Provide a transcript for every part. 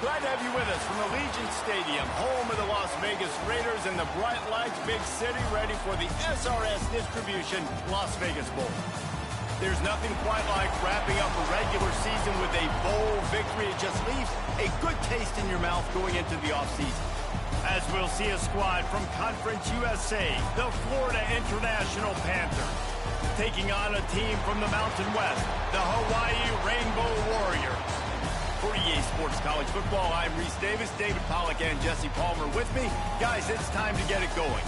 Glad to have you with us from Allegiant Stadium, home of the Las Vegas Raiders and the Bright Lights Big City, ready for the SRS Distribution Las Vegas Bowl. There's nothing quite like wrapping up a regular season with a bowl victory. It just leaves a good taste in your mouth going into the offseason. As we'll see a squad from Conference USA, the Florida International Panthers, taking on a team from the Mountain West, the Hawaii Rainbow Warriors. For EA Sports College Football, I'm Reese Davis, David Pollack, and Jesse Palmer with me. Guys, it's time to get it going.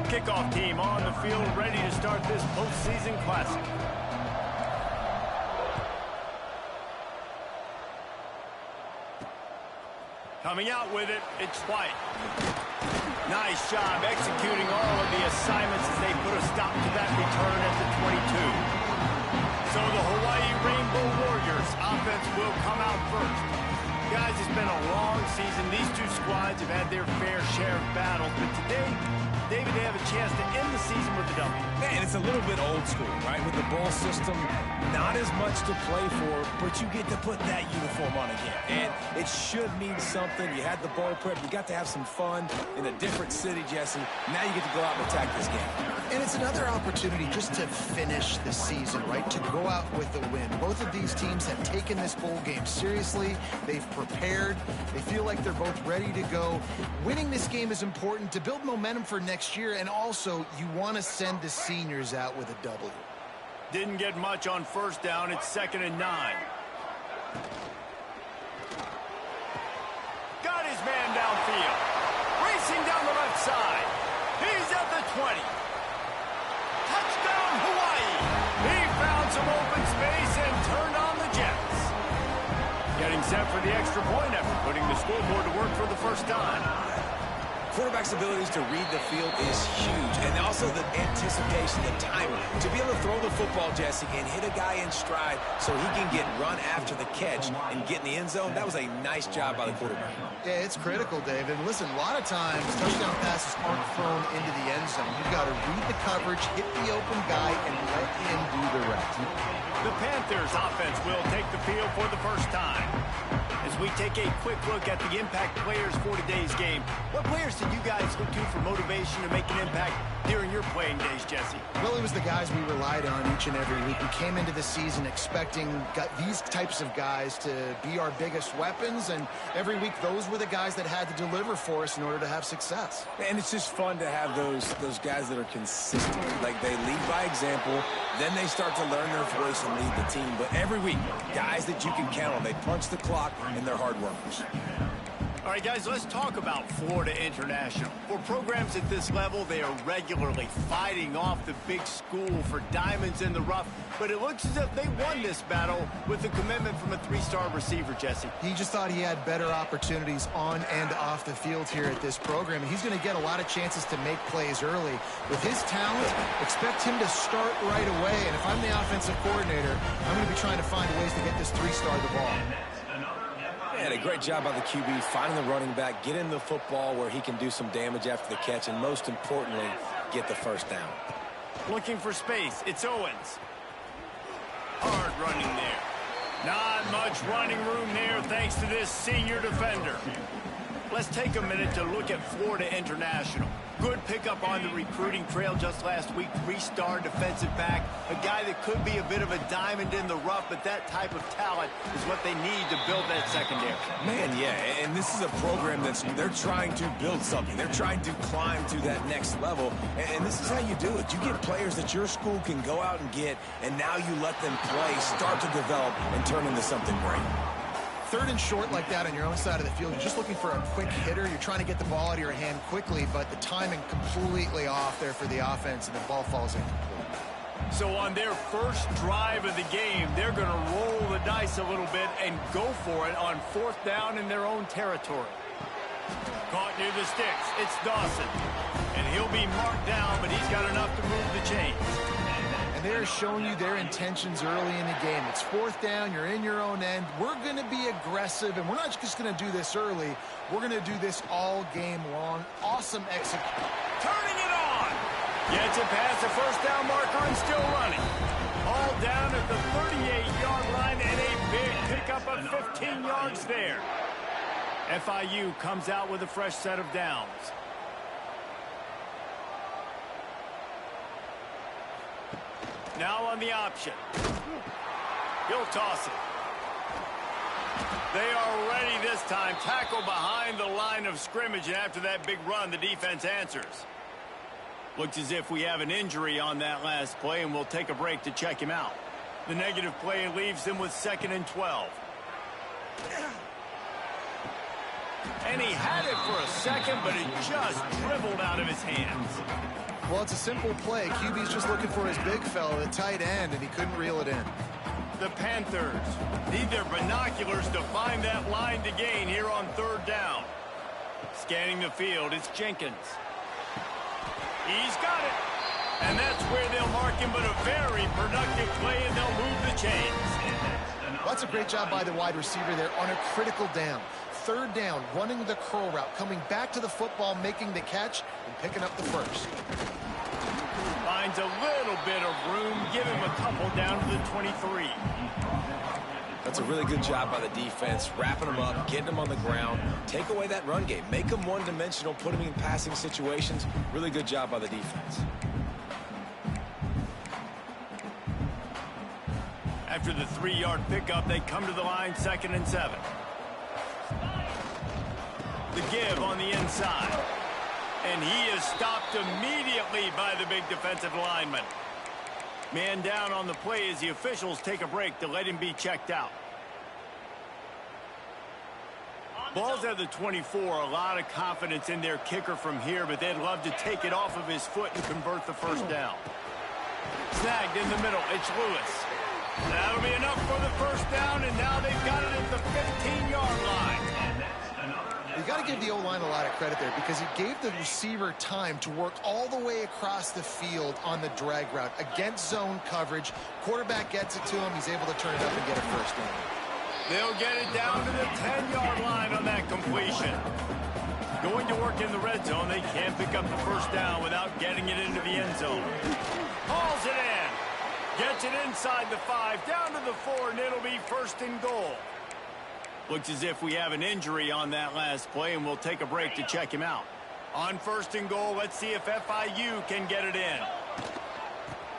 Kickoff team on the field, ready to start this postseason classic. Coming out with it, it's White. Nice job executing all of the assignments as they put a stop to that return at the 22. So the Hawaii Rainbow Warriors offense will come out first. Guys, it's been a long season. These two squads have had their fair share of battles, but today, David, they have a chance to end the season with a W. Man, it's a little bit old school, right? With the bowl system, not as much to play for, but you get to put that uniform on again. And it should mean something. You had the bowl prep. You got to have some fun in a different city, Jesse. Now you get to go out and attack this game. And it's another opportunity just to finish the season, right? To go out with a win. Both of these teams have taken this bowl game seriously. They've prepared. They feel like they're both ready to go. Winning this game is important to build momentum for next year, and also you want to send the seniors out with a W. Didn't get much on first down. It's 2nd and 9. Got his man downfield. Racing down the left side. He's at the 20. Touchdown, Hawaii. He found some open space and turned on the Jets. Getting set for the extra point effort, putting the scoreboard to work for the first time. Quarterback's abilities to read the field is huge, and also the anticipation, the timing. To be able to throw the football, Jesse, and hit a guy in stride so he can get run after the catch and get in the end zone, that was a nice job by the quarterback. Yeah, it's critical, David. Listen, a lot of times touchdown passes aren't thrown into the end zone. You've got to read the coverage, hit the open guy, and let him do the rest. The Panthers offense will take the field for the first time. As we take a quick look at the impact players for today's game, what players did you guys look to for motivation to make an impact during your playing days, Jesse? Well, it was the guys we relied on each and every week. We came into the season expecting these types of guys to be our biggest weapons, and every week those were the guys that had to deliver for us in order to have success. And it's just fun to have those guys that are consistent. Like, they lead by example, then they start to learn their voice and lead the team. But every week, guys that you can count on, they punch the clock, and they're hard workers. All right, guys, let's talk about Florida International. For programs at this level, they are regularly fighting off the big school for diamonds in the rough, but it looks as if they won this battle with a commitment from a 3-star receiver, Jesse. He just thought he had better opportunities on and off the field here at this program. He's going to get a lot of chances to make plays early. With his talent, expect him to start right away, and if I'm the offensive coordinator, I'm going to be trying to find ways to get this 3-star the ball. And a great job by the QB, finding the running back, getting the football where he can do some damage after the catch, and most importantly, get the first down. Looking for space, it's Owens. Hard running there. Not much running room there thanks to this senior defender. Let's take a minute to look at Florida International. Good pickup on the recruiting trail just last week. 3-star defensive back. A guy that could be a bit of a diamond in the rough, but that type of talent is what they need to build that secondary. Man, yeah, and this is a program they're trying to build something. They're trying to climb to that next level, and this is how you do it. You get players that your school can go out and get, and now you let them play, start to develop, and turn into something great. 3rd and short like that on your own side of the field, you're just looking for a quick hitter. You're trying to get the ball out of your hand quickly, but the timing completely off there for the offense, and the ball falls incomplete. So on their first drive of the game, they're going to roll the dice a little bit and go for it on 4th down in their own territory. Caught near the sticks. It's Dawson. And he'll be marked down, but he's got enough to move the chains. And they're showing you their intentions early in the game. It's fourth down, you're in your own end. We're going to be aggressive, and we're not just going to do this early. We're going to do this all game long. Awesome execution. Turning it on. Gets it past the first down marker and still running. All down at the 38-yard line and a big pickup of 15 yards there. FIU comes out with a fresh set of downs. Now on the option. He'll toss it. They are ready this time. Tackle behind the line of scrimmage, and after that big run, the defense answers. Looks as if we have an injury on that last play, and we'll take a break to check him out. The negative play leaves them with 2nd and 12. And he had it for a second, but it just dribbled out of his hands. Well, it's a simple play. QB's just looking for his big fella, the tight end, and he couldn't reel it in. The Panthers need their binoculars to find that line to gain here on 3rd down. Scanning the field, it's Jenkins. He's got it. And that's where they'll mark him, but a very productive play, and they'll move the chains. Well, that's a great job by the wide receiver there on a critical down. 3rd down, running the curl route, coming back to the football, making the catch, and picking up the first. Finds a little bit of room, give him a couple down to the 23. That's a really good job by the defense, wrapping them up, getting them on the ground, take away that run game, make them one-dimensional, put them in passing situations. Really good job by the defense. After the 3-yard pickup, they come to the line, 2nd and 7. The give on the inside. And he is stopped immediately by the big defensive lineman. Man down on the play as the officials take a break to let him be checked out. Ball's at the 24. A lot of confidence in their kicker from here, but they'd love to take it off of his foot and convert the first down. Snagged in the middle. It's Lewis. That'll be enough for the first down, and now they've got it at the 15-yard line. You got to give the O-line a lot of credit there because he gave the receiver time to work all the way across the field on the drag route against zone coverage. Quarterback gets it to him. He's able to turn it up and get a first down. They'll get it down to the 10-yard line on that completion. Going to work in the red zone. They can't pick up the first down without getting it into the end zone. Hauls it in. Gets it inside the 5, down to the 4, and it'll be 1st and goal. Looks as if we have an injury on that last play, and we'll take a break to check him out. On 1st and goal, let's see if FIU can get it in.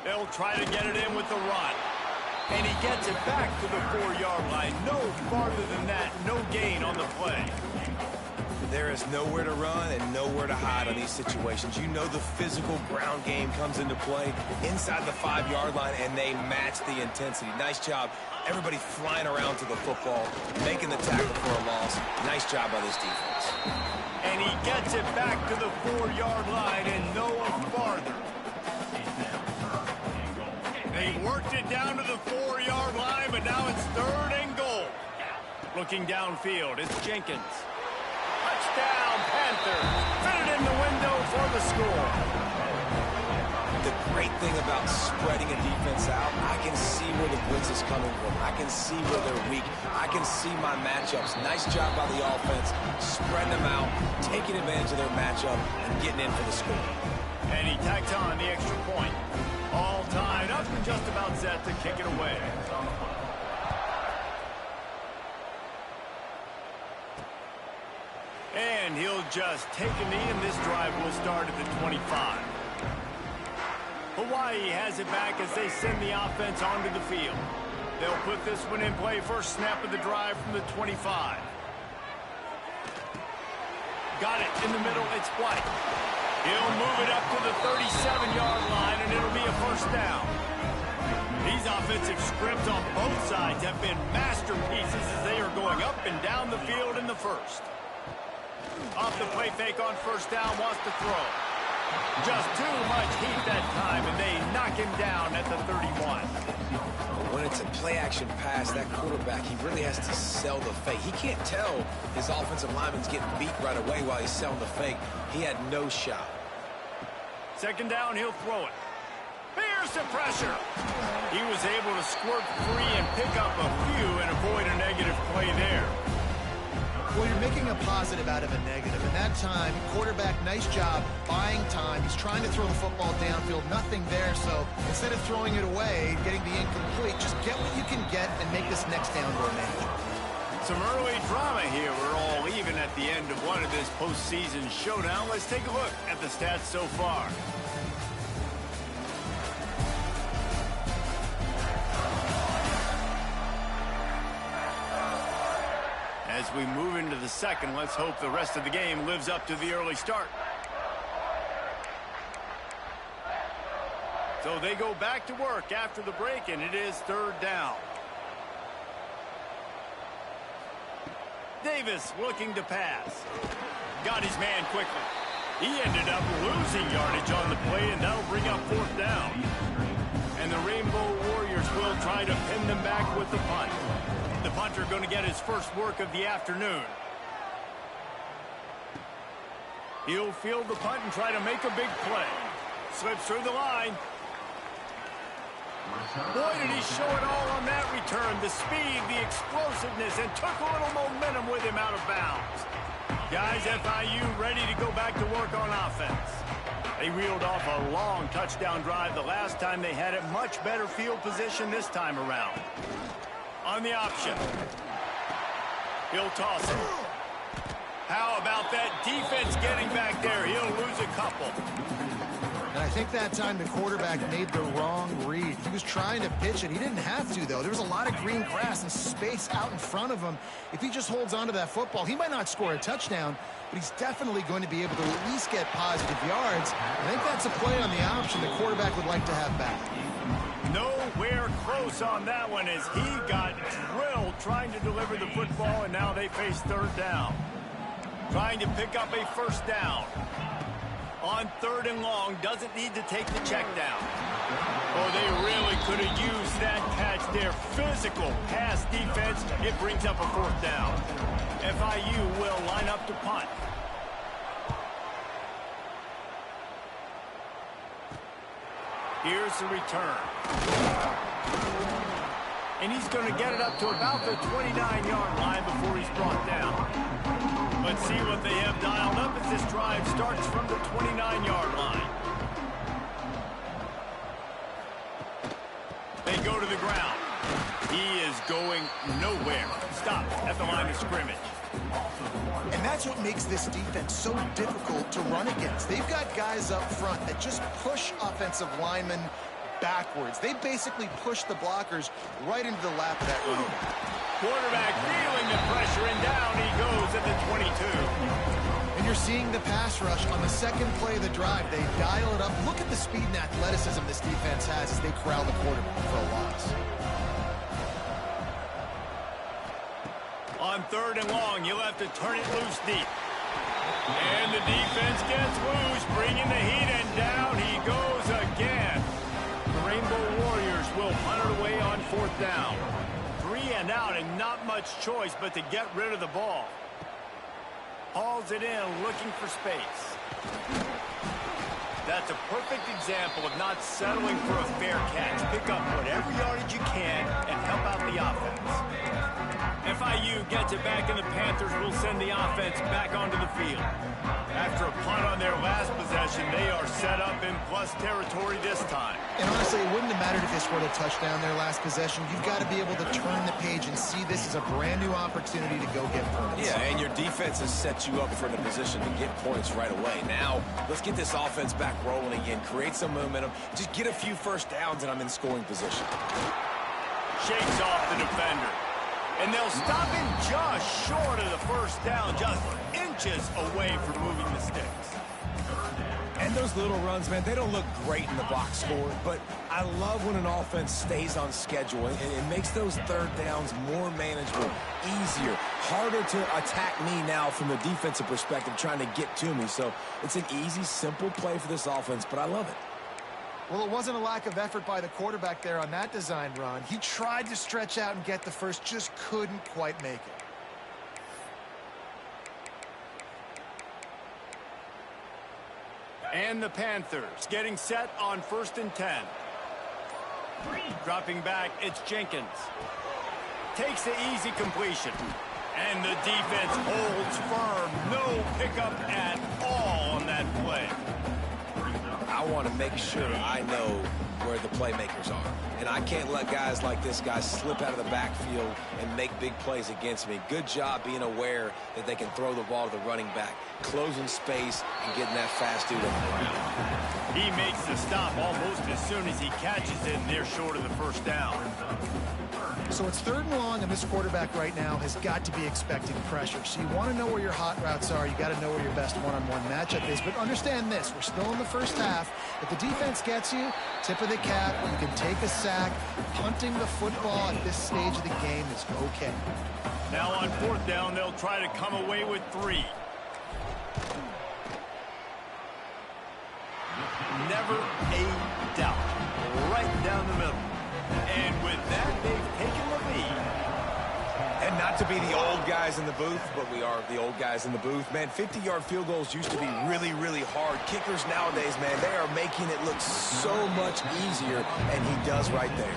They'll try to get it in with the run. And he gets it back to the 4-yard line. No farther than that, no gain on the play. There is nowhere to run and nowhere to hide on these situations. You know the physical ground game comes into play inside the 5-yard line, and they match the intensity. Nice job. Everybody flying around to the football, making the tackle for a loss. Nice job by this defense. And he gets it back to the 4-yard line and no farther. They worked it down to the 4-yard line, but now it's 3rd and goal. Looking downfield, it's Jenkins. Touchdown, Panthers. Fit it in the window for the score. The great thing about spreading a defense out, I can see where the blitz is coming from. I can see where they're weak. I can see my matchups. Nice job by the offense, spreading them out, taking advantage of their matchup, and getting in for the score. And he tacks on the extra point. All tied up and just about set to kick it away. And he'll just take a knee, and this drive will start at the 25. Hawaii has it back as they send the offense onto the field. They'll put this one in play. First snap of the drive from the 25. Got it in the middle. It's White. He'll move it up to the 37-yard line, and it'll be a first down. These offensive scripts on both sides have been masterpieces as they are going up and down the field in the first. Off the play fake on first down, wants to throw. Just too much heat that time, and they knock him down at the 31. When it's a play-action pass, that quarterback, he really has to sell the fake. He can't tell his offensive lineman's getting beat right away while he's selling the fake. He had no shot. 2nd down, he'll throw it. Here Here's the pressure. He was able to squirt free and pick up a few and avoid a negative play there. Well, you're making a positive out of a negative. And that time, quarterback, nice job buying time. He's trying to throw the football downfield. Nothing there. So instead of throwing it away, getting the incomplete, just get what you can get and make this next down more manageable. Some early drama here. We're all even at the end of one of this postseason showdown. Let's take a look at the stats so far. As we move into the second, let's hope the rest of the game lives up to the early start. So they go back to work after the break, and it is third down. Davis looking to pass. Got his man quickly. He ended up losing yardage on the play, and that'll bring up fourth down. And the Rainbow Warriors will try to pin them back with the punt. The punter going to get his first work of the afternoon. He'll field the punt and try to make a big play. Slips through the line. Boy, did he show it all on that return. The speed, the explosiveness, and took a little momentum with him out of bounds. Guys, FIU ready to go back to work on offense. They reeled off a long touchdown drive the last time they had it. Much better field position this time around. On the option. He'll toss it. How about that defense getting back there? He'll lose a couple. And I think that time the quarterback made the wrong read. He was trying to pitch it. He didn't have to, though. There was a lot of green grass and space out in front of him. If he just holds on to that football, he might not score a touchdown, but he's definitely going to be able to at least get positive yards. I think that's a play on the option the quarterback would like to have back. Nowhere close on that one as he got drilled trying to deliver the football, and now they face third down. Trying to pick up a first down. On third and long, doesn't need to take the check down. Oh, they really could have used that catch there. Physical pass defense. It brings up a fourth down. FIU will line up to punt. Here's the return. And he's going to get it up to about the 29-yard line before he's brought down. Let's see what they have dialed up as this drive starts from the 29-yard line. They go to the ground. He is going nowhere. Stopped at the line of scrimmage. And that's what makes this defense so difficult to run against. They've got guys up front that just push offensive linemen backwards. They basically push the blockers right into the lap of that running back. Quarterback feeling the pressure, and down he goes at the 22. And you're seeing the pass rush on the second play of the drive. They dial it up. Look at the speed and athleticism this defense has as they corral the quarterback for a loss. On third and long, you'll have to turn it loose deep. And the defense gets loose, bringing the heat, and down he goes again. The Rainbow Warriors will punt it away on fourth down. 3 and out, and not much choice but to get rid of the ball. Hauls it in, looking for space. That's a perfect example of not settling for a fair catch. Pick up whatever yardage you can and help out the offense. FIU gets it back, and the Panthers will send the offense back onto the field. After a punt on their last possession, they are set up in plus territory this time. And honestly, it wouldn't have mattered if they scored a touchdown their last possession. You've got to be able to turn the page and see this as a brand new opportunity to go get points. Yeah, and your defense has set you up for the position to get points right away. Now, let's get this offense back rolling again, create some momentum, just get a few first downs, and I'm in scoring position. Shakes off the defender. And they'll stop him just short of the first down, just inches away from moving the sticks. And those little runs, man, they don't look great in the box score, but I love when an offense stays on schedule, and it makes those third downs more manageable, easier, harder to attack me now from the defensive perspective trying to get to me. So it's an easy, simple play for this offense, but I love it. Well, it wasn't a lack of effort by the quarterback there on that design run. He tried to stretch out and get the first, just couldn't quite make it. And the Panthers getting set on 1st and 10. Dropping back, it's Jenkins. Takes the easy completion. And the defense holds firm. No pickup at all on that play. I want to make sure I know where the playmakers are. And I can't let guys like this guy slip out of the backfield and make big plays against me. Good job being aware that they can throw the ball to the running back, closing space and getting that fast dude on the ground. He makes the stop almost as soon as he catches it, and they're short of the first down. So it's 3rd and long, and this quarterback right now has got to be expecting pressure. So you want to know where your hot routes are. You got to know where your best one-on-one matchup is. But understand this, we're still in the first half. If the defense gets you, tip of the cap, you can take a sack. Punting the football at this stage of the game is okay. Now on 4th down, they'll try to come away with 3. Never a doubt. Right down the middle. And with that, they've taken the lead. And not to be the old guys in the booth, but we are the old guys in the booth. Man, 50-yard field goals used to be really, really hard. Kickers nowadays, man, they are making it look so much easier, and he does right there.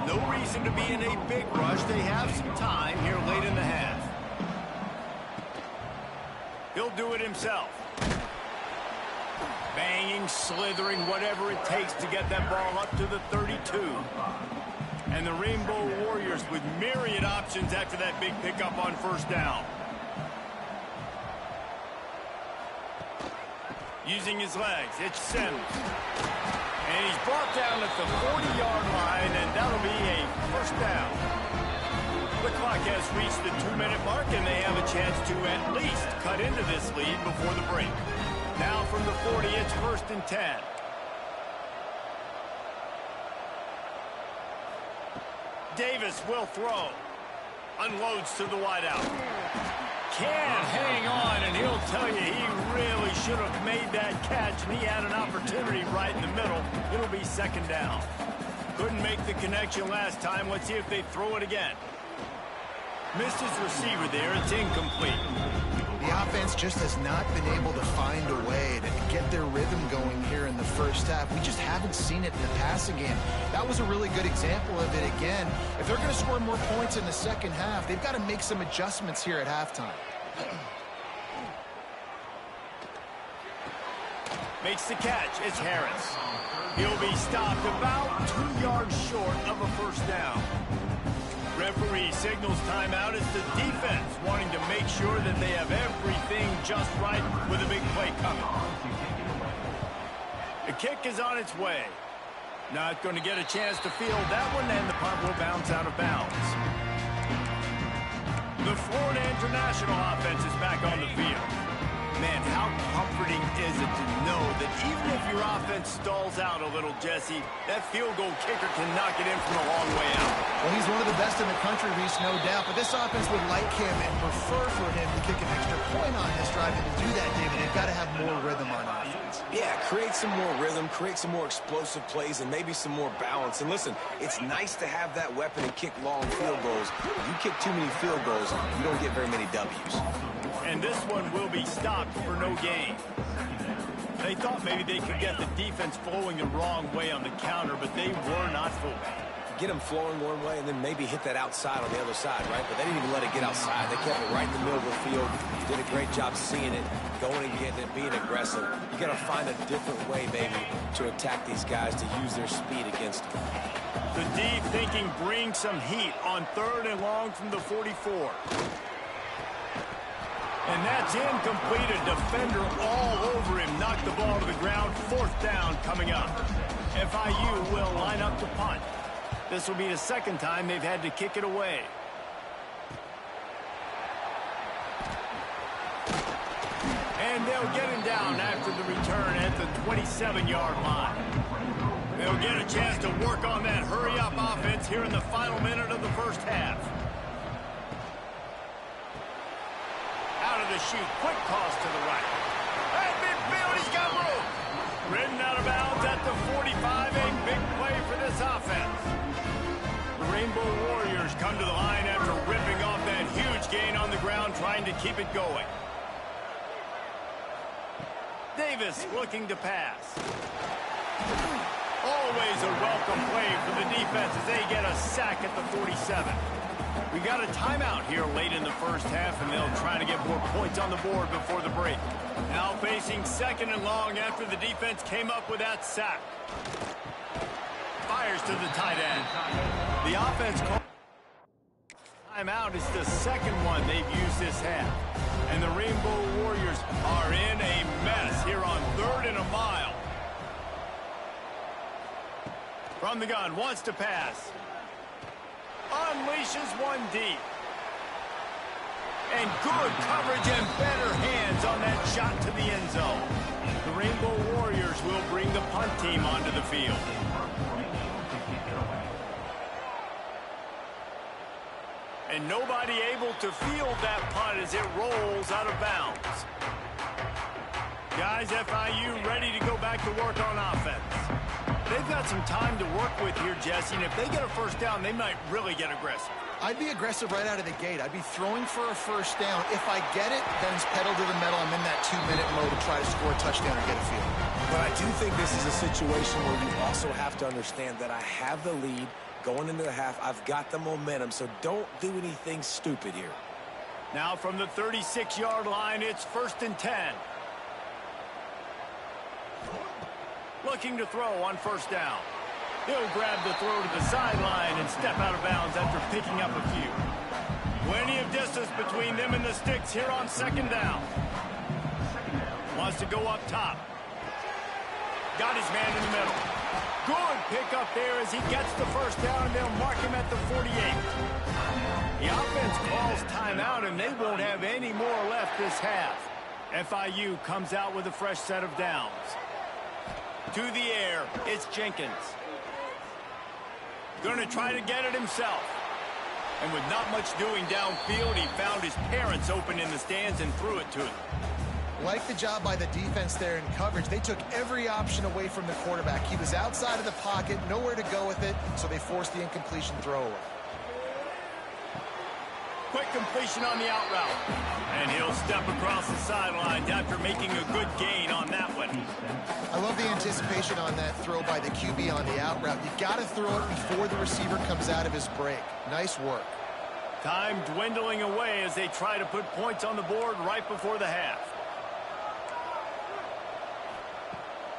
No reason to be in a big rush. They have some time here late in the half. He'll do it himself. Banging, slithering, whatever it takes to get that ball up to the 32. And the Rainbow Warriors with myriad options after that big pickup on 1st down. Using his legs, it's Sims. And he's brought down at the 40-yard line, and that'll be a 1st down. The clock has reached the 2-minute mark, and they have a chance to at least cut into this lead before the break. Now from the 40, it's 1st and 10. Davis will throw. Unloads to the wideout. Can't hang on, and he'll tell you he really should have made that catch, and he had an opportunity right in the middle. It'll be 2nd down. Couldn't make the connection last time. Let's see if they throw it again. Missed his receiver there. It's incomplete. The offense just has not been able to find a way to get their rhythm going here in the first half. We just haven't seen it in the passing game. That was a really good example of it again. If they're going to score more points in the second half, they've got to make some adjustments here at halftime. Makes the catch. It's Harris. He'll be stopped about 2 yards short of a 1st down. Referee signals timeout as the defense wanting to make sure that they have everything just right with a big play coming. The kick is on its way. Not going to get a chance to field that one, and the punt will bounce out of bounds. The Florida International offense is back on the field. Man, how comforting is it to know that even if your offense stalls out a little, Jesse, that field goal kicker can knock it in from a long way out. Well, he's one of the best in the country, Reese, no doubt. But this offense would like him and prefer for him to kick an extra point on this drive. And to do that, David, they've got to have more rhythm on offense. Yeah, create some more rhythm, create some more explosive plays, and maybe some more balance. And listen, it's nice to have that weapon and kick long field goals. If you kick too many field goals, you don't get very many W's. And this one will be stopped for no gain. They thought maybe they could get the defense flowing the wrong way on the counter, but they were not fooled. Get them flowing one way and then maybe hit that outside on the other side, right? But they didn't even let it get outside. They kept it right in the middle of the field. Did a great job seeing it, going and getting it, being aggressive. You got to find a different way, maybe, to attack these guys, to use their speed against them. The deep thinking brings some heat on 3rd and long from the 44. And that's incomplete. A defender all over him. Knocked the ball to the ground. 4th down coming up. FIU will line up to punt. This will be the 2nd time they've had to kick it away. And they'll get him down after the return at the 27-yard line. They'll get a chance to work on that hurry-up offense here in the final minute of the first half. Out of the chute, quick toss to the right. Hey, big field, he's got room. Ridden out of bounds at the 45, a big play for this offense. The Rainbow Warriors come to the line after ripping off that huge gain on the ground, trying to keep it going. Davis looking to pass. Always a welcome play for the defense as they get a sack at the 47. We got a timeout here late in the first half, and they'll try to get more points on the board before the break. Now facing second and long after the defense came up with that sack. Fires to the tight end. The offense called timeout is the second one they've used this half. And the Rainbow Warriors are in a mess here on 3rd and a mile. From the gun, wants to pass. Unleashes one deep. And good coverage and better hands on that shot to the end zone. The Rainbow Warriors will bring the punt team onto the field. And nobody able to field that punt as it rolls out of bounds. Guys, FIU ready to go back to work on offense. They've got some time to work with here, Jesse, and if they get a first down, they might really get aggressive. I'd be aggressive right out of the gate. I'd be throwing for a first down. If I get it, then it's pedal to the metal. I'm in that 2-minute mode to try to score a touchdown or get a field. But I do think this is a situation where you also have to understand that I have the lead going into the half. I've got the momentum, so don't do anything stupid here. Now from the 36-yard line, it's 1st and 10. Looking to throw on first down. He'll grab the throw to the sideline and step out of bounds after picking up a few. Plenty of distance between them and the sticks here on 2nd down. Wants to go up top. Got his man in the middle. Good pick up there as he gets the first down, and they'll mark him at the 48. The offense calls timeout, and they won't have any more left this half. FIU comes out with a fresh set of downs. To the air, it's Jenkins. Going to try to get it himself. And with not much doing downfield, he found his parents open in the stands and threw it to him. Like the job by the defense there in coverage. They took every option away from the quarterback. He was outside of the pocket, nowhere to go with it, so they forced the incompletion throwaway. Quick completion on the out route. And he'll step across the sidelines after making a good gain on that one. I love the anticipation on that throw by the QB on the out route. You got to throw it before the receiver comes out of his break. Nice work. Time dwindling away as they try to put points on the board right before the half.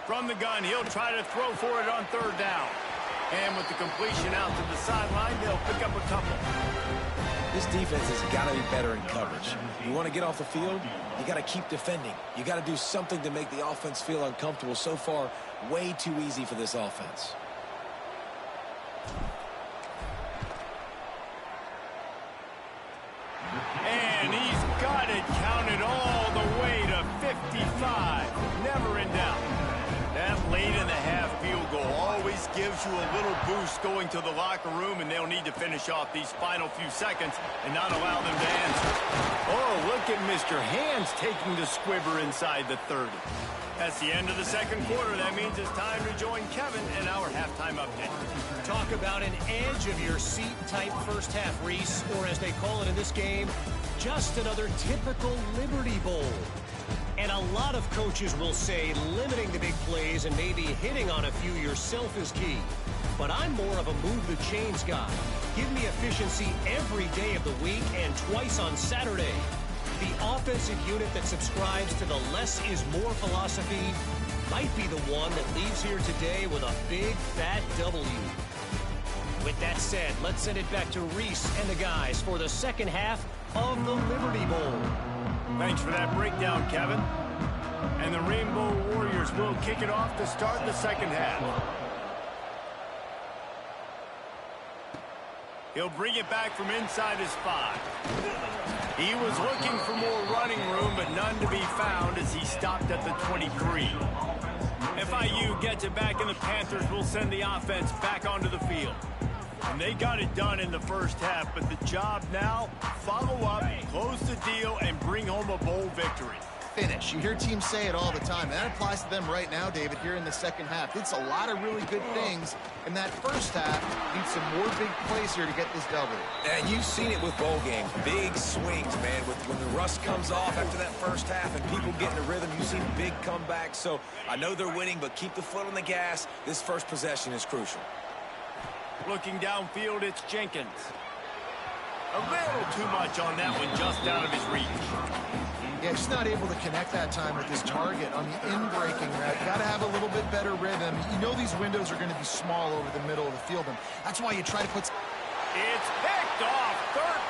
From the gun, he'll try to throw for it on 3rd down. And with the completion out to the sideline, they'll pick up a couple. This defense has got to be better in coverage. You want to get off the field, you got to keep defending. You got to do something to make the offense feel uncomfortable. So far, way too easy for this offense. And he's got it counted all the way to 55. Never in doubt. That late in the half field goal always gives you a little boost going to the locker room, and they'll need to finish off these final few seconds and not allow them to answer. Oh, look at Mr. Hands taking the squibber inside the 30. That's the end of the second quarter. That means it's time to join Kevin in our halftime update. Talk about an edge of your seat type first half, Reese, or as they call it in this game, just another typical Liberty Bowl. And a lot of coaches will say limiting the big plays and maybe hitting on a few yourself is key. But I'm more of a move the chains guy. Give me efficiency every day of the week and twice on Saturday. The offensive unit that subscribes to the less is more philosophy might be the one that leaves here today with a big fat W. With that said, let's send it back to Reese and the guys for the second half of the Liberty Bowl. Thanks for that breakdown, Kevin. And the Rainbow Warriors will kick it off to start the second half. He'll bring it back from inside his 5. He was looking for more running room, but none to be found as he stopped at the 23. FIU gets it back, and the Panthers will send the offense back onto the field. And they got it done in the first half, but the job now, follow up, close the deal, and bring home a bowl victory. finish. You hear teams say it all the time, and that applies to them right now, David, here in the second half. It's a lot of really good things in that first half. Need some more big plays here to get this W. And you've seen it with bowl games. Big swings, man. When the rust comes off after that first half and people get in a rhythm, you've seen big comebacks. So I know they're winning, but keep the foot on the gas. This first possession is crucial. Looking downfield, it's Jenkins. A little too much on that one, just out of his reach. Yeah, just not able to connect that time with his target on the in-breaking route. Got to have a little bit better rhythm. You know these windows are going to be small over the middle of the field, and that's why you try to put... It's picked off.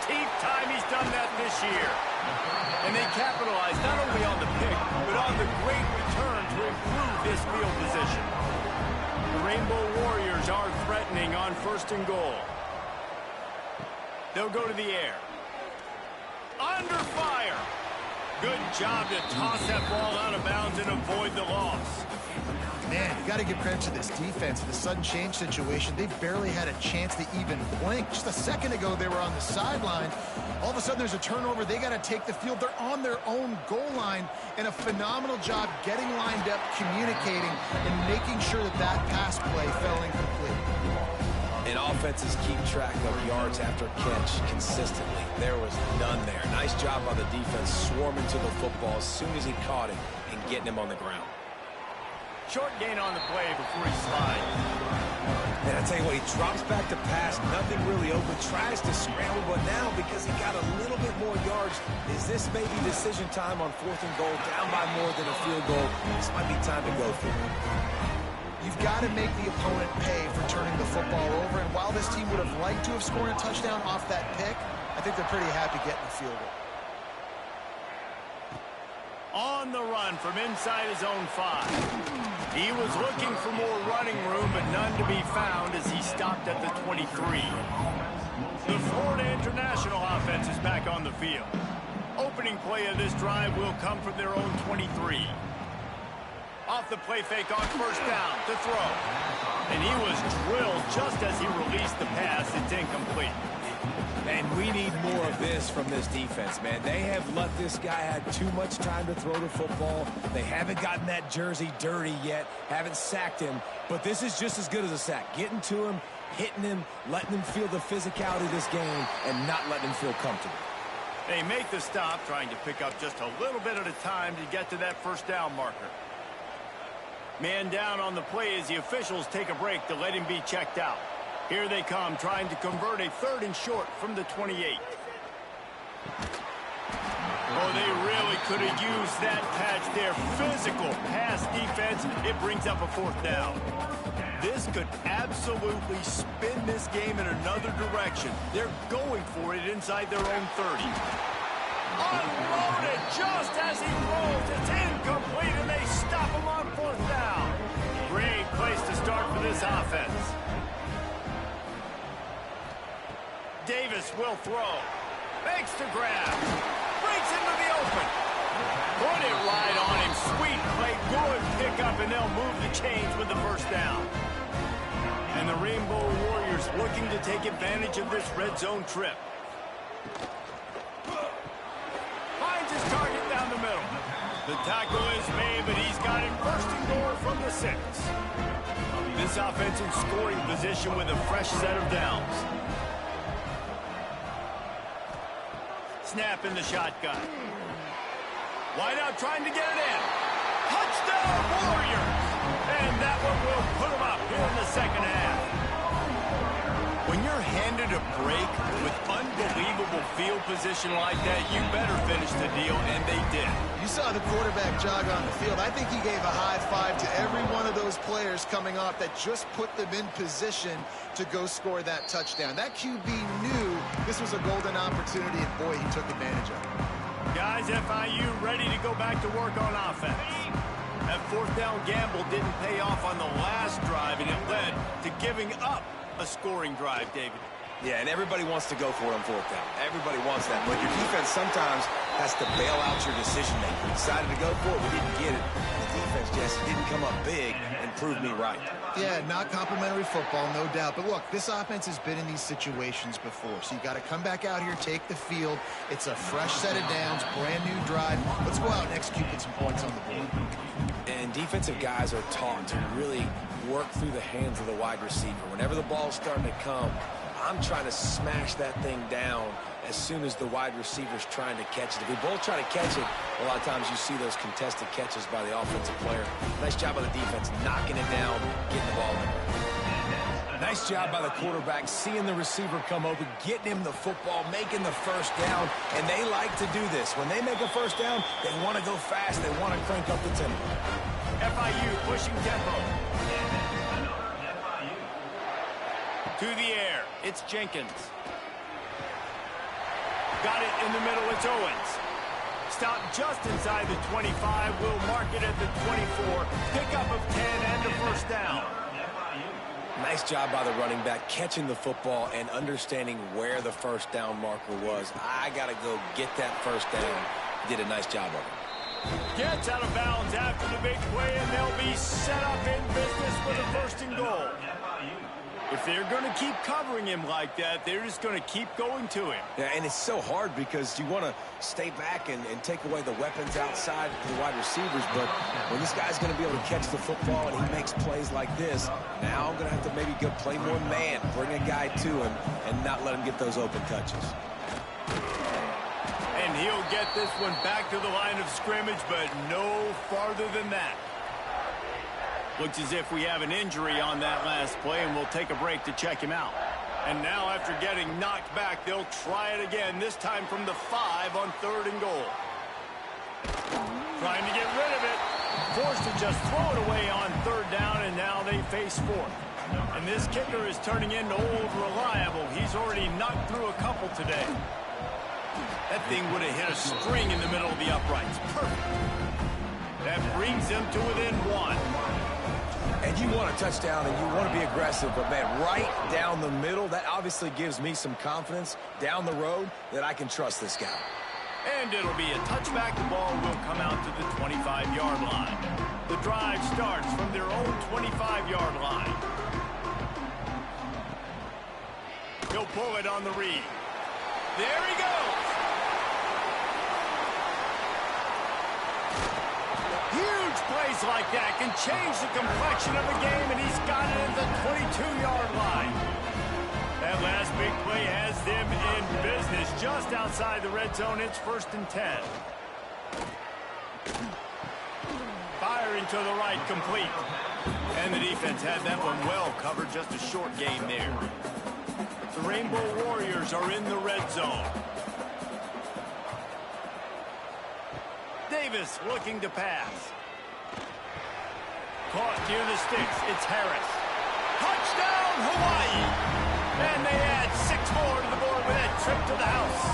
13th time he's done that this year. And they capitalized not only on the pick, but on the great return to improve this field position. The Rainbow Warriors are threatening on 1st and goal. They'll go to the air. Under fire. Good job to toss that ball out of bounds and avoid the loss. Man, you got to give credit to this defense. The sudden change situation, they barely had a chance to even blink. Just a second ago, they were on the sideline. All of a sudden, there's a turnover. They got to take the field. They're on their own goal line, and a phenomenal job getting lined up, communicating, and making sure that that pass play fell incomplete. And offenses keep track of yards after catch consistently. There was none there. Nice job by the defense swarming to the football as soon as he caught it and getting him on the ground. Short gain on the play before he slides. And I tell you what, he drops back to pass, nothing really open, tries to scramble, but now because he got a little bit more yards, is this maybe decision time on 4th and goal, down by more than a field goal? This might be time to go for it. You've got to make the opponent pay for turning the football over, and while this team would have liked to have scored a touchdown off that pick, I think they're pretty happy getting the field goal. On the run from inside his own 5. He was looking for more running room, but none to be found as he stopped at the 23. The Florida International offense is back on the field. Opening play of this drive will come from their own 23. Off the play fake on 1st down to throw. And he was drilled just as he released the pass. It's incomplete. And we need more of this from this defense, man. They have let this guy have too much time to throw the football. They haven't gotten that jersey dirty yet, haven't sacked him. But this is just as good as a sack. Getting to him, hitting him, letting him feel the physicality of this game, and not letting him feel comfortable. They make the stop, trying to pick up just a little bit at a time to get to that 1st down marker. Man down on the play as the officials take a break to let him be checked out. Here they come, trying to convert a 3rd and short from the 28. Oh, they really could have used that patch there. Physical pass defense. It brings up a 4th down. This could absolutely spin this game in another direction. They're going for it inside their own 30. Unloaded just as he rolls. It's incomplete, and they stop him on 4th down. Great place to start for this offense. Davis will throw. Makes the grab. Breaks into the open. Put it right on him. Sweet play. Good pickup, and they'll move the chains with the 1st down. And the Rainbow Warriors looking to take advantage of this red zone trip. Finds his target down the middle. The tackle is made, but he's got him 1st and goal from the 6. This offense in scoring position with a fresh set of downs. Snap in the shotgun. Wide out trying to get it in. Touchdown Warriors! And that one will put them up here in the second half. When you're handed a break with unbelievable field position like that, you better finish the deal, and they did. You saw the quarterback jog on the field. I think he gave a high five to every one of those players coming off that just put them in position to go score that touchdown. That QB knew this was a golden opportunity, and boy, he took advantage of it. Guys, FIU ready to go back to work on offense. That 4th down gamble didn't pay off on the last drive, and it led to giving up a scoring drive, David. Yeah, and everybody wants to go for it on 4th down. Everybody wants that. But your defense sometimes has to bail out your decision-making. We decided to go for it. We didn't get it. The defense, Jesse, didn't come up big and prove me right. Yeah, not complimentary football, no doubt. But look, this offense has been in these situations before. So you got to come back out here, take the field. It's a fresh set of downs, brand new drive. Let's go out and execute, get some points on the board. And defensive guys are taught to really work through the hands of the wide receiver. Whenever the ball's starting to come, I'm trying to smash that thing down as soon as the wide receiver's trying to catch it. If we both try to catch it, a lot of times you see those contested catches by the offensive player. Nice job by the defense, knocking it down, getting the ball in there. Nice job by the quarterback, seeing the receiver come open, getting him the football, making the first down, and they like to do this. When they make a first down, they want to go fast. They want to crank up the tempo. FIU pushing tempo. To the air, it's Jenkins. Got it in the middle, it's Owens. Stop just inside the 25, we'll mark it at the 24. Pickup of 10 and a first down. Nice job by the running back, catching the football and understanding where the first down marker was. I got to go get that first down. Did a nice job of it. Gets out of bounds after the big play, and they'll be set up in business with a first and goal. If they're going to keep covering him like that, they're just going to keep going to him. Yeah, and it's so hard because you want to stay back and take away the weapons outside to the wide receivers, but when this guy's going to be able to catch the football and he makes plays like this, now I'm going to have to maybe go play more man, bring a guy to him, and not let him get those open touches. And he'll get this one back to the line of scrimmage, but no farther than that. Looks as if we have an injury on that last play, and we'll take a break to check him out. And now, after getting knocked back, they'll try it again, this time from the 5 on 3rd and goal. Trying to get rid of it. Forced to just throw it away on 3rd down, and now they face 4th. And this kicker is turning into old reliable. He's already knocked through a couple today. That thing would have hit a string in the middle of the uprights. Perfect. That brings them to within 1. And you want a touchdown and you want to be aggressive, but, man, right down the middle, that obviously gives me some confidence down the road that I can trust this guy. And it'll be a touchback. The ball will come out to the 25-yard line. The drive starts from their own 25-yard line. He'll pull it on the read. There he goes. Huge plays like that can change the complexion of the game, and he's got it at the 22-yard line. That last big play has them in business just outside the red zone. It's 1st and 10. Firing to the right, complete. And the defense had that one well covered, just a short gain there. The Rainbow Warriors are in the red zone. Davis looking to pass. Caught near the sticks. It's Harris. Touchdown, Hawaii! And they add 6 more to the board with that trip to the house.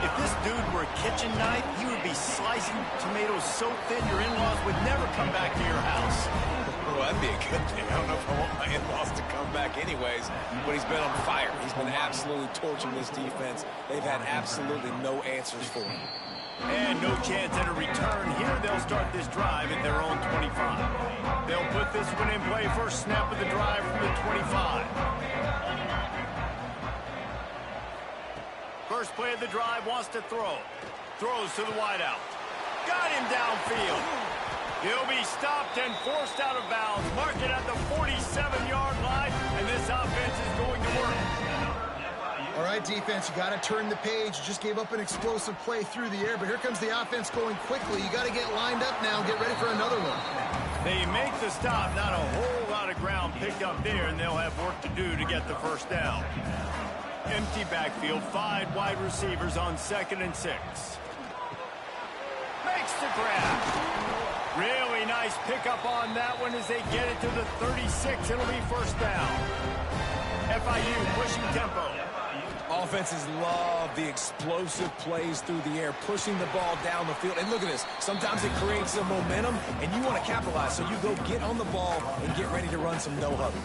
If this dude were a kitchen knife, he would be slicing tomatoes so thin your in-laws would never come back to your house. Well, that'd be a good thing. I don't know if I want my in-laws to come back anyways, but he's been on fire. He's been absolutely torching this defense. They've had absolutely no answers for him. And no chance at a return here. They'll start this drive at their own 25. They'll put this one in play. First snap of the drive from the 25. First play of the drive, wants to throw. Throws to the wideout. Got him downfield. He'll be stopped and forced out of bounds. Mark it at the 47-yard line, and this offense is going to work. All right, defense, you got to turn the page. You just gave up an explosive play through the air, but here comes the offense going quickly. You got to get lined up now and get ready for another one. They make the stop. Not a whole lot of ground picked up there, and they'll have work to do to get the first down. Empty backfield, 5 wide receivers on 2nd and 6. Makes the grab. Really nice pickup on that one as they get it to the 36. It'll be first down. FIU pushing tempo. Offenses love the explosive plays through the air, pushing the ball down the field. And look at this. Sometimes it creates some momentum, and you want to capitalize. So you go get on the ball and get ready to run some no-huddle.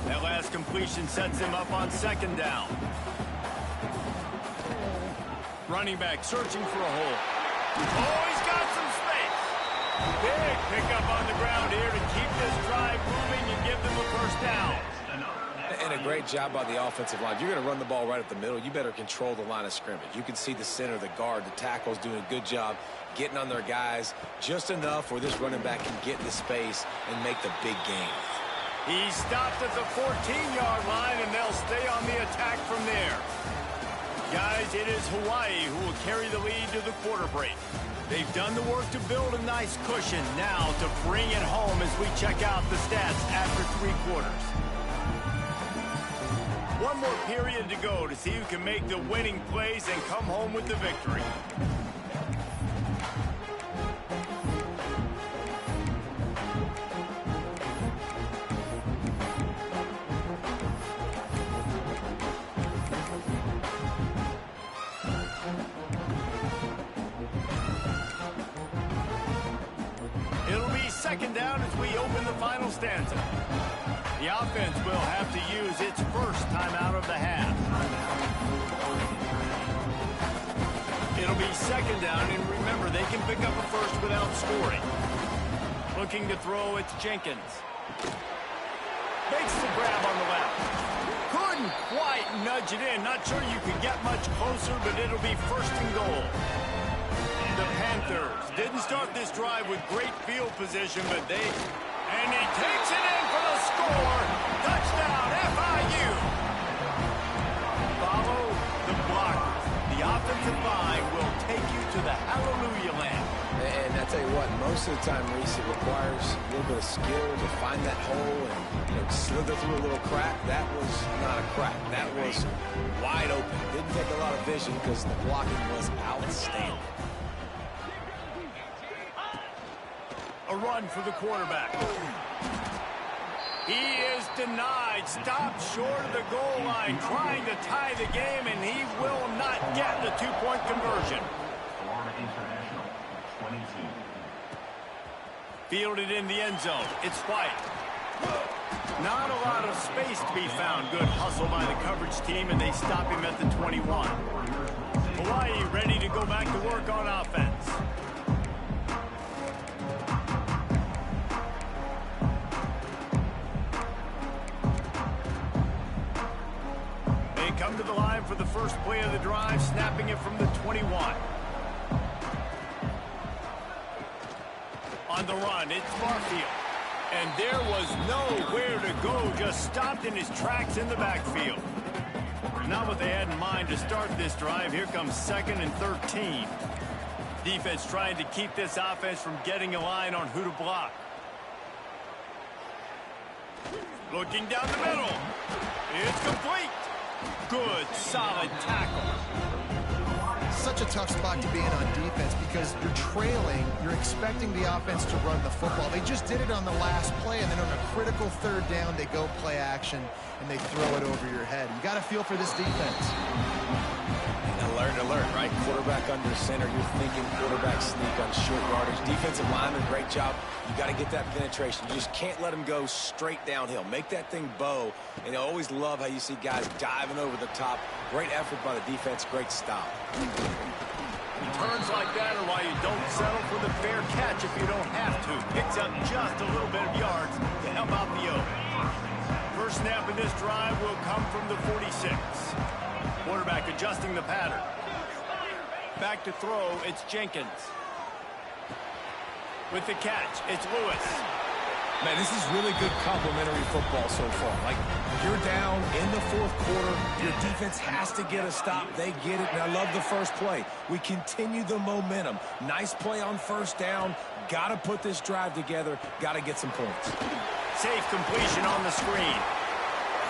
That last completion sets him up on 2nd down. Running back searching for a hole. Oh, he's got some space. Big pickup on the ground here to keep this drive moving and give them a first down. And a great job by the offensive line. If you're going to run the ball right at the middle, you better control the line of scrimmage. You can see the center, the guard, the tackles doing a good job getting on their guys just enough where this running back can get into space and make the big game. He stopped at the 14-yard line, and they'll stay on the attack from there. Guys, it is Hawaii who will carry the lead to the quarter break. They've done the work to build a nice cushion. Now to bring it home as we check out the stats after 3 quarters. One more period to go to see who can make the winning plays and come home with the victory. It'll be second down as we open the final stanza. The offense will have to use its first timeout of the half. It'll be second down, and remember, they can pick up a first without scoring. Looking to throw, it's Jenkins. Makes the grab on the left. Couldn't quite nudge it in. Not sure you could get much closer, but it'll be first and goal. The Panthers didn't start this drive with great field position, but they... And he takes it in for the score. Touchdown, FIU. Follow the blockers. The offensive line will take you to the hallelujah land. And I tell you what, most of the time, Reese, it requires a little bit of skill to find that hole and slither through a little crack. That was not a crack. That was wide open. Didn't take a lot of vision because the blocking was outstanding. A run for the quarterback. He is denied. Stopped short of the goal line, trying to tie the game, and he will not get the 2-point conversion. Fielded in the end zone. It's White. Not a lot of space to be found. Good hustle by the coverage team, and they stop him at the 21. Hawaii ready to go back to work on offense. Come to the line for the first play of the drive, snapping it from the 21. On the run, it's Barfield. And there was nowhere to go, just stopped in his tracks in the backfield. Not what they had in mind to start this drive. Here comes 2nd and 13. Defense trying to keep this offense from getting a line on who to block. Looking down the middle. It's complete. Good, solid tackle. Such a tough spot to be in on defense because you're trailing, you're expecting the offense to run the football. They just did it on the last play, and then on a critical 3rd down, they go play action, and they throw it over your head. You got to feel for this defense. Alert, right? Quarterback under center. You're thinking quarterback sneak on short yardage. Defensive lineman, great job. You got to get that penetration. You just can't let him go straight downhill. Make that thing bow. And I always love how you see guys diving over the top. Great effort by the defense. Great stop. Turns like that are why you don't settle for the fair catch if you don't have to. Picks up just a little bit of yards to help out the O. First snap in this drive will come from the 46. Quarterback adjusting the pattern. Back to throw, it's Jenkins. With the catch, it's Lewis. Man, this is really good complementary football so far. Like, you're down in the 4th quarter. Your defense has to get a stop. They get it, and I love the first play. We continue the momentum. Nice play on 1st down. Got to put this drive together. Got to get some points. Safe completion on the screen.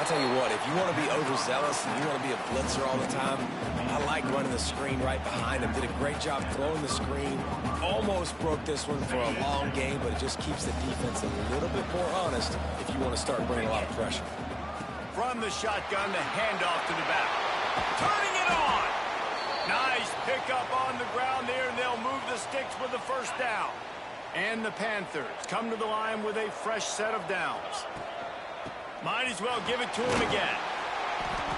I'll tell you what, if you want to be overzealous and you want to be a blitzer all the time, I like running the screen right behind him. Did a great job throwing the screen. Almost broke this one for a long game, but it just keeps the defense a little bit more honest if you want to start bringing a lot of pressure. From the shotgun, the handoff to the back. Turning it on. Nice pickup on the ground there, and they'll move the sticks with the first down. And the Panthers come to the line with a fresh set of downs. Might as well give it to him again.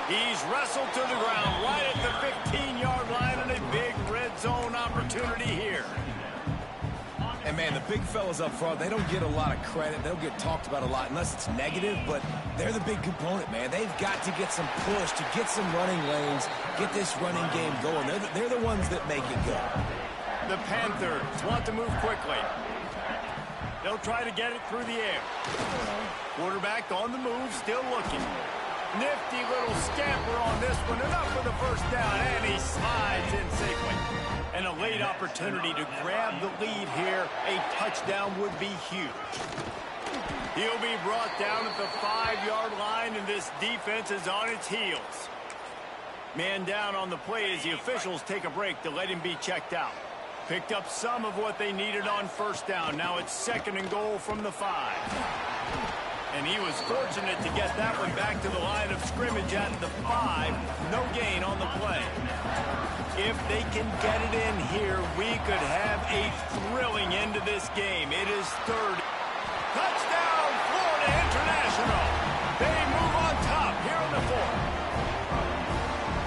He's wrestled to the ground right at the 15-yard line, and a big zone opportunity here. And, man, the big fellas up front, they don't get a lot of credit. They'll get talked about a lot unless it's negative, but they're the big component, man. They've got to get some push, to get some running lanes, get this running game going. They're the ones that make it go. The Panthers want to move quickly. They'll try to get it through the air. Quarterback on the move, still looking. Nifty little scamper on this one, enough for the first down, and he slides in safely. And a late opportunity to grab the lead here. A touchdown would be huge. He'll be brought down at the 5-yard line, and this defense is on its heels. Man down on the play as the officials take a break to let him be checked out. Picked up some of what they needed on first down. Now it's 2nd and goal from the 5. And he was fortunate to get that one back to the line of scrimmage at the 5. No gain on the play. If they can get it in here, we could have a thrilling end to this game. It is 3rd. Touchdown, Florida International. They move on top here in the 4th.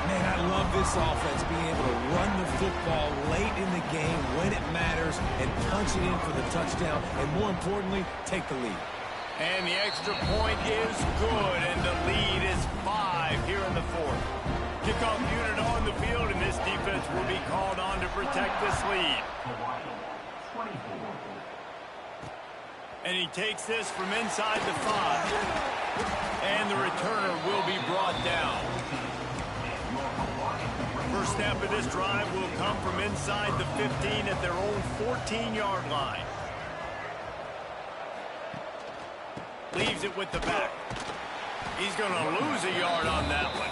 Man, I love this offense being able to run the football late in the game when it matters and punch it in for the touchdown, and more importantly, take the lead. And the extra point is good, and the lead is 5 here in the 4th. Kickoff unit on the field, and this defense will be called on to protect this lead. And he takes this from inside the 5. And the returner will be brought down. First snap of this drive will come from inside the 15 at their own 14-yard line. Leaves it with the back. He's going to lose a yard on that one.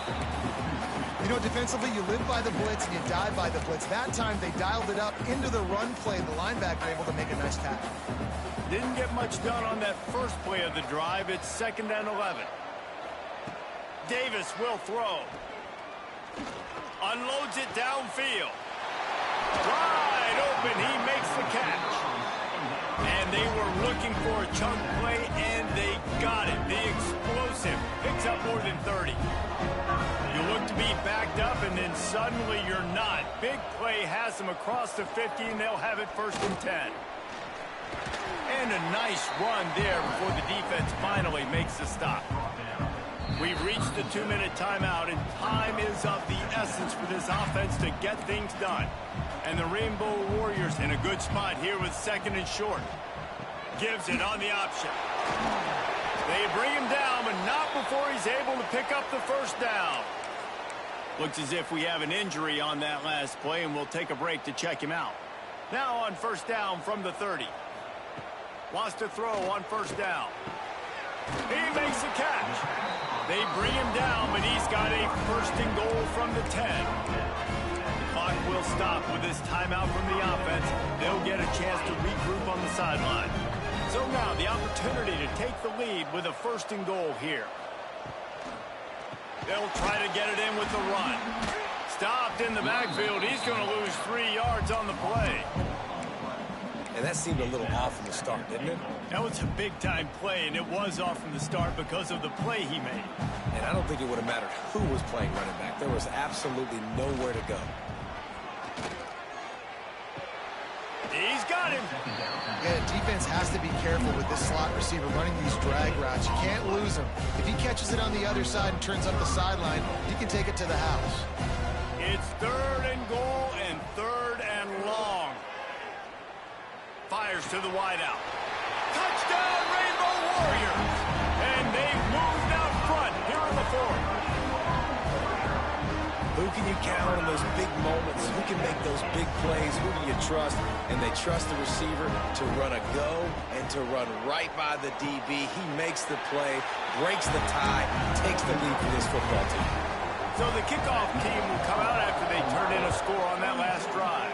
You know, defensively, you live by the blitz and you die by the blitz. That time, they dialed it up into the run play. The linebacker able to make a nice tackle. Didn't get much done on that first play of the drive. It's 2nd and 11. Davis will throw. Unloads it downfield. Wide open. He makes the catch. And they were looking for a chunk play, and they got it. The explosive picks up more than 30. You look to be backed up, and then suddenly you're not. Big play has them across the 50, and they'll have it 1st and 10. And a nice run there before the defense finally makes the stop. We've reached the 2-minute timeout, and time is of the essence for this offense to get things done. And the Rainbow Warriors in a good spot here with 2nd and short. Gives it on the option. They bring him down, but not before he's able to pick up the first down. Looks as if we have an injury on that last play, and we'll take a break to check him out. Now on first down from the 30. Wants to throw on first down. He makes the catch. They bring him down, but he's got a 1st and goal from the 10. The clock will stop with this timeout from the offense. They'll get a chance to regroup on the sideline. So now the opportunity to take the lead with a 1st and goal here. They'll try to get it in with the run. Stopped in the backfield. He's going to lose 3 yards on the play. And that seemed a little off from the start, didn't it? That was a big-time play, and it was off from the start because of the play he made. And I don't think it would have mattered who was playing running back. There was absolutely nowhere to go. He's got him. Yeah, defense has to be careful with this slot receiver running these drag routes. You can't lose him. If he catches it on the other side and turns up the sideline, he can take it to the house. It's 3rd and goal and 3rd and long. Fires to the wideout. Touchdown, Rainbow Warriors! And they've moved out front here in the 4th. Who can you count on those big moments? Who can make those big plays? Who do you trust? And they trust the receiver to run a go and to run right by the DB. He makes the play, breaks the tie, takes the lead for this football team. So the kickoff team will come out after they turn in a score on that last drive.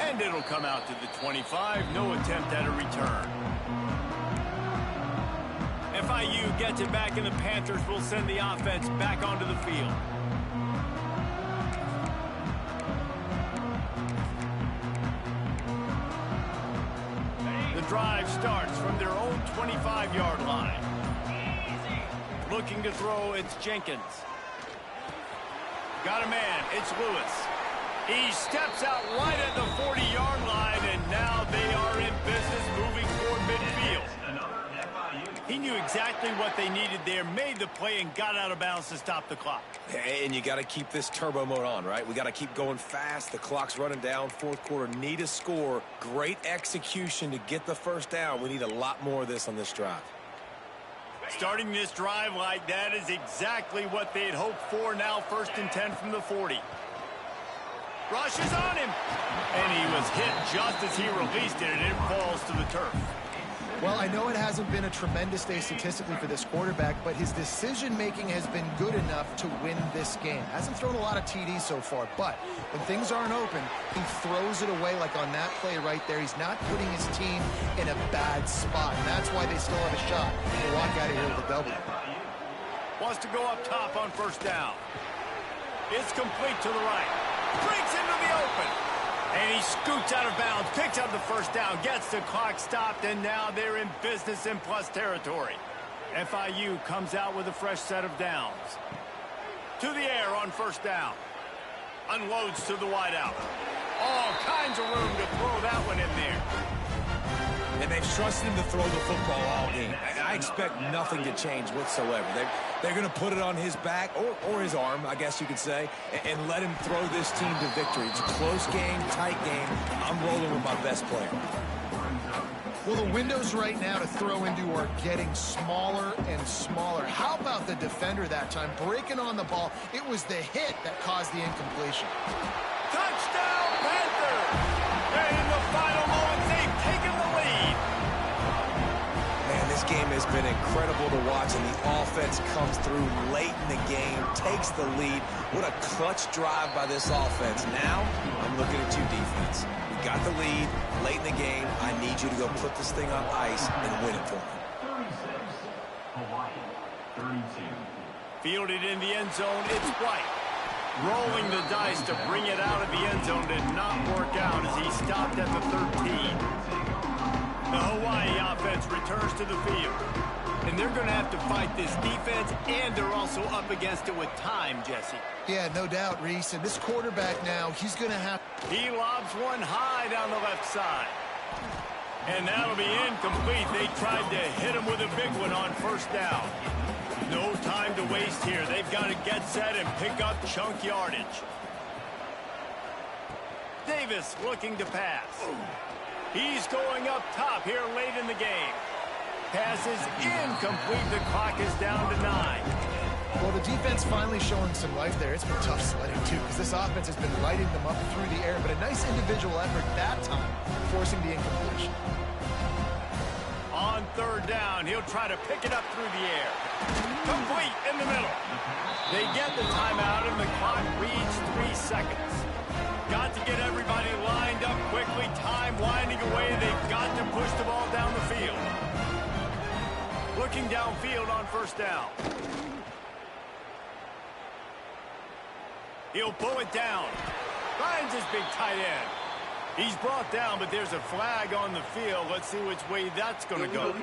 And it'll come out to the 25. No attempt at a return. FIU gets it back, and the Panthers will send the offense back onto the field. The drive starts from their own 25-yard line. Looking to throw, it's Jenkins. Got a man, it's Lewis. He steps out right at the 40-yard line, and now they are in business moving toward midfield. He knew exactly what they needed there, made the play, and got out of bounds to stop the clock. And you got to keep this turbo mode on, right? We got to keep going fast. The clock's running down. Fourth quarter, need a score. Great execution to get the first down. We need a lot more of this on this drive. Starting this drive like that is exactly what they had hoped for. Now 1st and 10 from the 40. Rushes on him. And he was hit just as he released it, and it falls to the turf. Well, I know it hasn't been a tremendous day statistically for this quarterback, but his decision-making has been good enough to win this game. Hasn't thrown a lot of TDs so far, but when things aren't open, he throws it away like on that play right there. He's not putting his team in a bad spot, and that's why they still have a shot to walk out of here with a W. Wants to go up top on 1st down. It's complete to the right. Breaks into the open. And he scoots out of bounds, picks up the 1st down, gets the clock stopped, and now they're in business in plus territory. FIU comes out with a fresh set of downs. To the air on 1st down. Unloads to the wideout. All kinds of room to throw that one in there. And they've trusted him to throw the football all game. I expect nothing to change whatsoever. They're going to put it on his back, or his arm, I guess you could say, and let him throw this team to victory. It's a close game, tight game. I'm rolling with my best player. Well, the windows right now to throw into are getting smaller and smaller. How about the defender that time breaking on the ball? It was the hit that caused the incompletion. Touchdown, Panthers! And in the final moments, they've taken the lead. Man, this game has been incredible to watch, and the offense comes through late in the game, takes the lead. What a clutch drive by this offense. Now, I'm looking at you, defense. You got the lead late in the game. I need you to go put this thing on ice and win it for me. 32. Fielded in the end zone, it's White. Rolling the dice to bring it out of the end zone did not work out as he stopped at the 13. The Hawaii offense returns to the field. And they're going to have to fight this defense, and they're also up against it with time, Jesse. Yeah, no doubt, Reese. And this quarterback now, he's going to have... He lobs one high down the left side. And that'll be incomplete. They tried to hit him with a big one on 1st down. No time to waste here. They've got to get set and pick up chunk yardage. Davis looking to pass. He's going up top here late in the game. Pass is incomplete. The clock is down to 9. Well, the defense finally showing some life there. It's been tough sledding, too, because this offense has been lighting them up through the air. But a nice individual effort that time, forcing the incompletion. On 3rd down, he'll try to pick it up through the air. Complete in the middle. They get the timeout, and the clock reads 3 seconds. Got to get everybody lined up quickly. Time winding away. They've got to push the ball down the field. Looking downfield on 1st down. He'll pull it down. Finds his big tight end. He's brought down, but there's a flag on the field. Let's see which way that's going to go.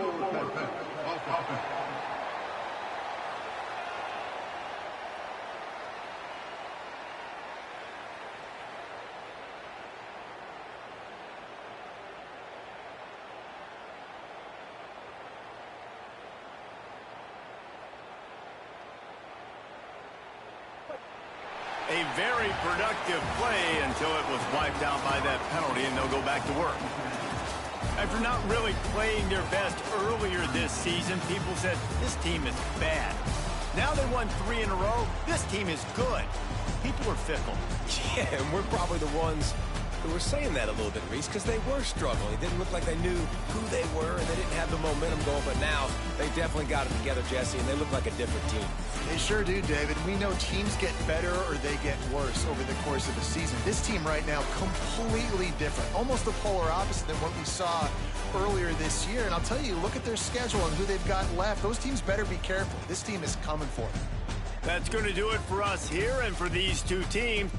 A very productive play until it was wiped out by that penalty, and they'll go back to work. After not really playing their best earlier this season, people said, this team is bad. Now they won 3 in a row. This team is good. People are fickle. Yeah, and we're probably the ones who were saying that a little bit, Reese, because they were struggling. It didn't look like they knew who they were, and they didn't have the momentum going. But now they definitely got it together, Jesse, and they look like a different team. They sure do, David. We know teams get better or they get worse over the course of the season. This team right now, completely different. Almost the polar opposite than what we saw earlier this year. And I'll tell you, look at their schedule and who they've got left. Those teams better be careful. This team is coming for them. That's going to do it for us here and for these two teams.